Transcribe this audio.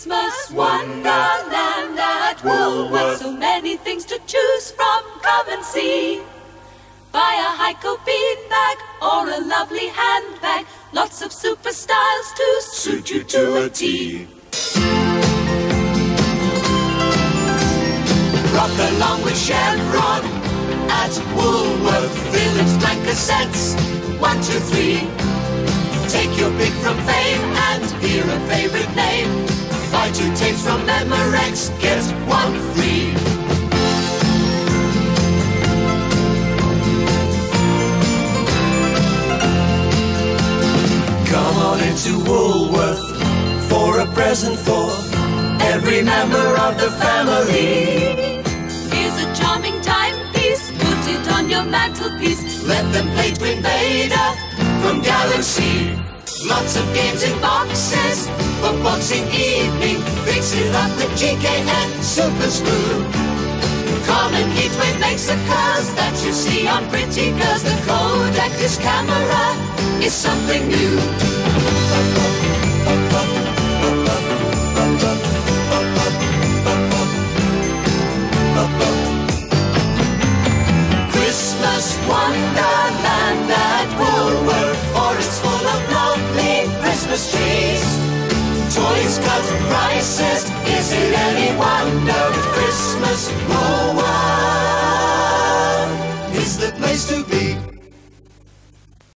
Christmas wonderland at Woolworths. So many things to choose from, come and see. Buy a Heiko bean bag or a lovely handbag. Lots of super styles to suit you to a T. Rock along with Chevron at Woolworths. Philips blanket sets, 1, 2, 3. Take your pick from fame and hear a favorite name. Buy 2 tapes from Memorex, get 1 free. Come on into Woolworths for a present for every member of the family. Here's a charming timepiece, put it on your mantelpiece. Let them play Twin Vader from Galaxy. Lots of games in boxes for boxing evening. Fix it up with GK and Super Screw. Common heat wave makes the curves that you see on pretty girls. The Kodak this camera is something new. Christmas wonderland at Woolworths, for it's full of lovely Christmas trees. Toys cut prices, is it any wonder? Christmas Woolworths is the place to be.